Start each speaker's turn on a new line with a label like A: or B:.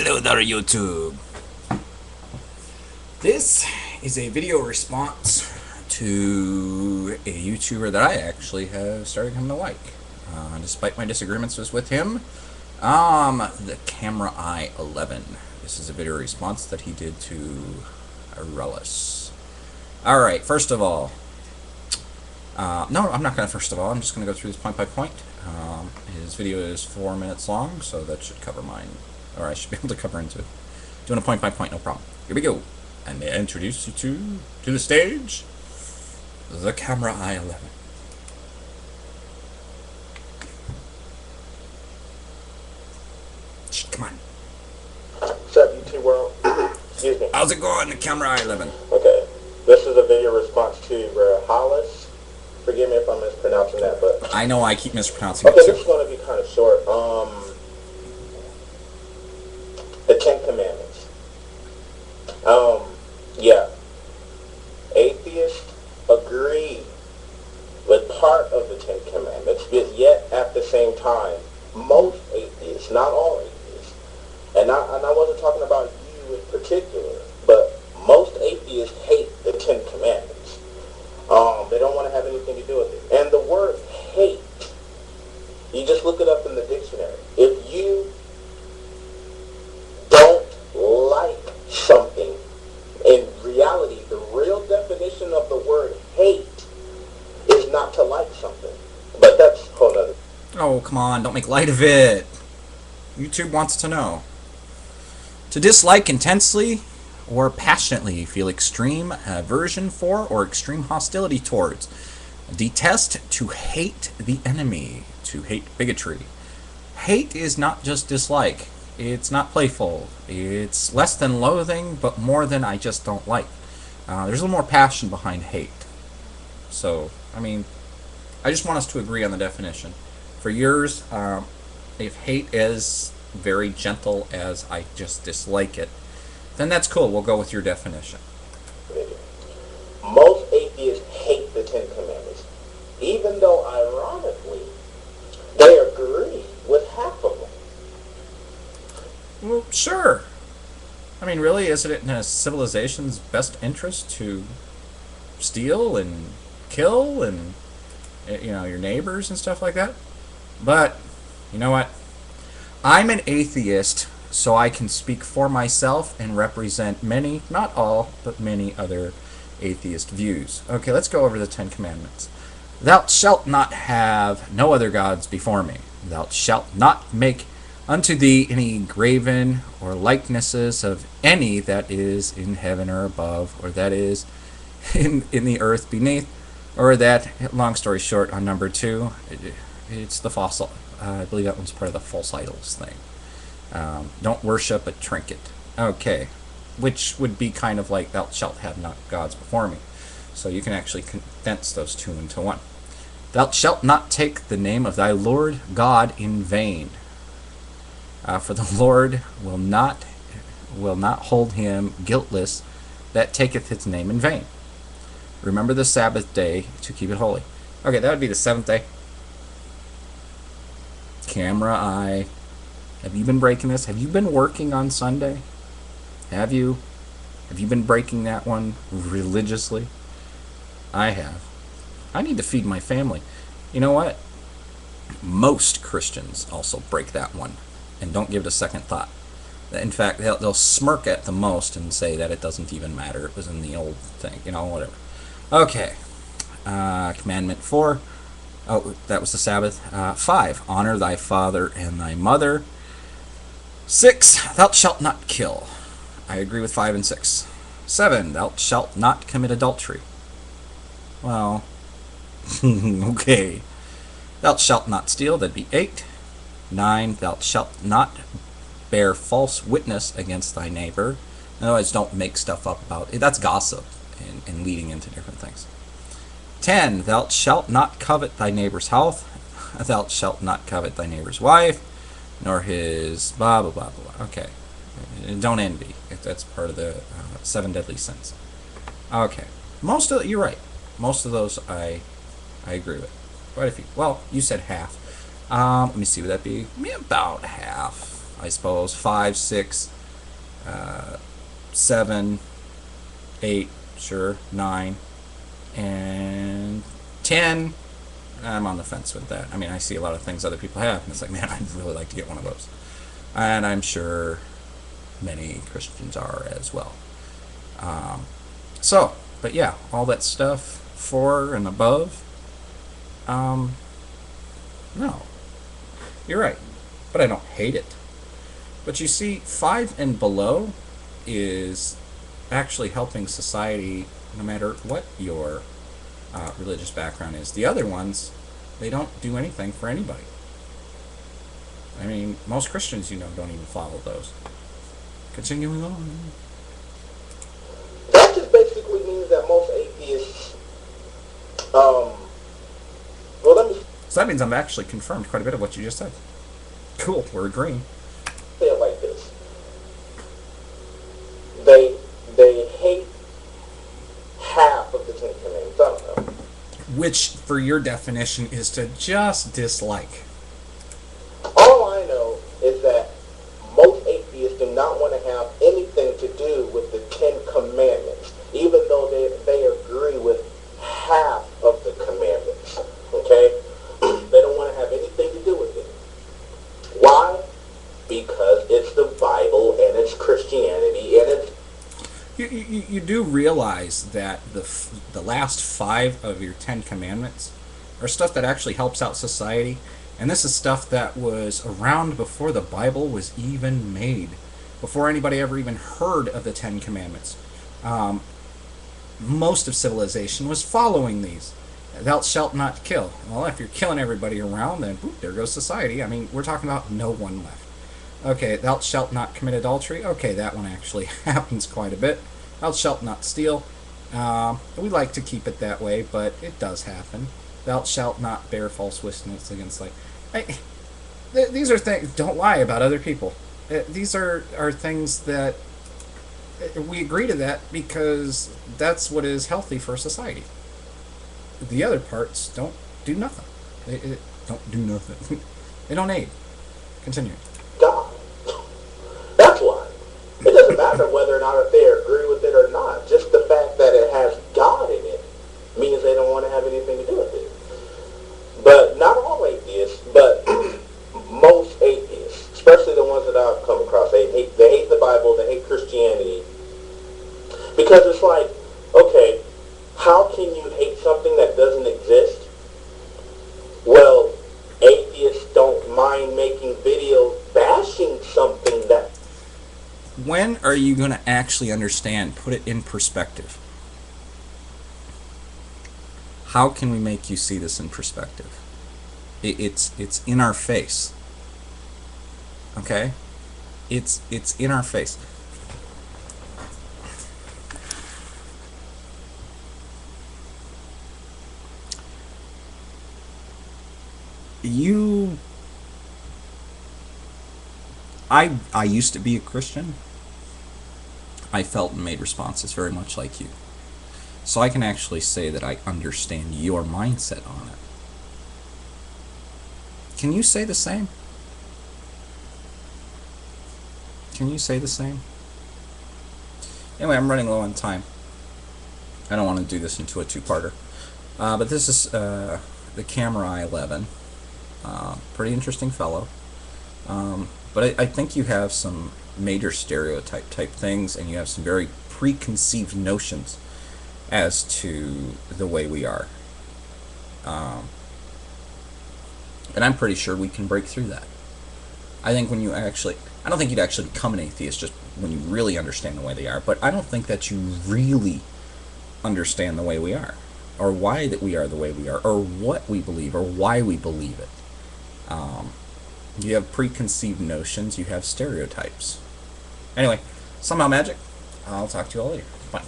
A: Hello there, YouTube. This is a video response to a YouTuber that I actually have started coming to like, despite my disagreements with him. The Camera Eye 11. This is a video response that he did to Rhalas. All right. First of all, no, I'm not going to. First of all, I'm just going to go through this point by point. His video is 4 minutes long, so that should cover mine. Or I should be able to cover into it. Doing a point by point, no problem. Here we go. And may I introduce you to the stage, the Camera Eye 11. Come on.
B: What's up, YouTube world? Excuse me.
A: How's it going, the Camera Eye 11?
B: Okay, this is a video response to Rhalas. Forgive me if I'm mispronouncing that, but
A: I know I keep mispronouncing
B: okay,
A: it too.
B: this is going to be kind of short. The Ten Commandments. Yeah. Atheists agree with part of the Ten Commandments, but yet at the same time, most atheists, not all atheists, and I wasn't talking about you in particular, but most atheists hate the Ten Commandments. They don't want to have anything to do with it. And the word hate, you just look it up in the dictionary. If you don't like something, in reality, the real definition of the word hate is not to like something. But that's a whole other.
A: Oh, come on, don't make light of it. YouTube wants to know. To dislike intensely or passionately, feel extreme aversion for or extreme hostility towards. Detest, to hate the enemy, to hate bigotry. Hate is not just dislike. It's not playful. It's less than loathing, but more than I just don't like. There's a little more passion behind hate. So, I mean, I just want us to agree on the definition. For yours, if hate is very gentle as I just dislike it, then that's cool. We'll go with your definition.
B: Most atheists hate the Ten Commandments, even though, ironically, they agree with half of them.
A: Well, sure. I mean, really, isn't it in a civilization's best interest to steal and kill and, you know, your neighbors and stuff like that? But, you know what? I'm an atheist, so I can speak for myself and represent many, not all, but many other atheist views. Okay, let's go over the Ten Commandments. Thou shalt not have no other gods before me. Thou shalt not make unto thee any graven or likenesses of any that is in heaven or above, or that is in the earth beneath, or that, long story short, on number 2, it's the fossil. I believe that one's part of the false idols thing. Don't worship a trinket. Okay, which would be kind of like thou shalt have not gods before me. So you can actually condense those two into one. Thou shalt not take the name of thy Lord God in vain. For the Lord will not hold him guiltless that taketh his name in vain. Remember the Sabbath day to keep it holy. Okay, that would be the 7th day. Camera Eye. Have you been breaking this? Have you been working on Sunday? Have you? Have you been breaking that one religiously? I have. I need to feed my family. You know what? Most Christians also break that one and don't give it a second thought. In fact, they'll smirk at the most and say that it doesn't even matter. It was in the old thing, you know, whatever. Okay. Commandment 4. Oh, that was the Sabbath. 5. Honor thy father and thy mother. 6. Thou shalt not kill. I agree with 5 and 6. 7. Thou shalt not commit adultery. Well, okay. Thou shalt not steal. That'd be 8. 9. Thou shalt not bear false witness against thy neighbor. Otherwise, don't make stuff up about it. That's gossip and leading into different things. 10. Thou shalt not covet thy neighbor's house. Thou shalt not covet thy neighbor's wife, nor his blah, blah, blah, blah. Okay. Don't envy. That's part of the 7 deadly sins. Okay. You're right. Most of those I agree with. Quite a few. Well, you said half. Let me see, would that be about half, I suppose. 5, 6, 7, 8, sure, 9, and 10. I'm on the fence with that. I mean, I see a lot of things other people have, and it's like, man, I'd really like to get one of those. And I'm sure many Christians are as well. Um, so, but yeah, all that stuff 4 and above. Um, no, you're right, but I don't hate it. But you see, 5 and below is actually helping society no matter what your religious background is. The other ones, they don't do anything for anybody. I mean, most Christians, don't even follow those. Continuing on.
B: That just basically means that most atheists, um, well, let me
A: So that means I've actually confirmed quite a bit of what you just said. Cool, we're agreeing.
B: say it like this: they they hate half of the Ten Commandments. I don't know.
A: Which, for your definition, is to just dislike.
B: All I know is that most atheists do not want to have anything to do with the Ten Commandments, even though they agree with half of the commandments. Okay? They don't want to have anything to do with it. Why? Because it's the Bible and it's Christianity and it's
A: You do realize that the last 5 of your 10 commandments are stuff that actually helps out society, and this is stuff that was around before the Bible was even made, before anybody ever even heard of the 10 commandments. Um, Most of civilization was following these. Thou shalt not kill. Well, if you're killing everybody around, then boop, there goes society. I mean, we're talking about no one left. Okay, thou shalt not commit adultery. Okay, that one actually happens quite a bit. Thou shalt not steal. We like to keep it that way, but it does happen. Thou shalt not bear false witness against, like, these are things. Don't lie about other people. These are things that we agree to that because that's what is healthy for society. The other parts don't do nothing. They don't do nothing. They don't aid. Continue.
B: God. That's why. It doesn't matter whether or not if they agree with it or not. Just the fact that it has God in it means they don't want to have anything to do with it. But not all atheists, but most atheists, especially the ones that I've come across, they hate the Bible, they hate Christianity, because it's like, okay, how can you hate something that doesn't exist? Well, atheists don't mind making videos bashing something that
A: When are you going to actually understand? Put it in perspective. How can we make you see this in perspective? It's in our face. Okay? It's in our face. You I used to be a Christian. I felt and made responses very much like you. So I can actually say that I understand your mindset on it. Can you say the same? Can you say the same? Anyway, I'm running low on time. I don't want to do this into a two-parter. But this is the Camera I-11. Pretty interesting fellow. But I think you have some major stereotype type things, and you have some very preconceived notions as to the way we are. And I'm pretty sure we can break through that. I think when you actually, I don't think you'd actually become an atheist just when you really understand the way they are, but I don't think that you really understand the way we are, or why that we are the way we are, or what we believe, or why we believe it. You have preconceived notions, you have stereotypes. Anyway, somehow magic. I'll talk to you all later. Bye.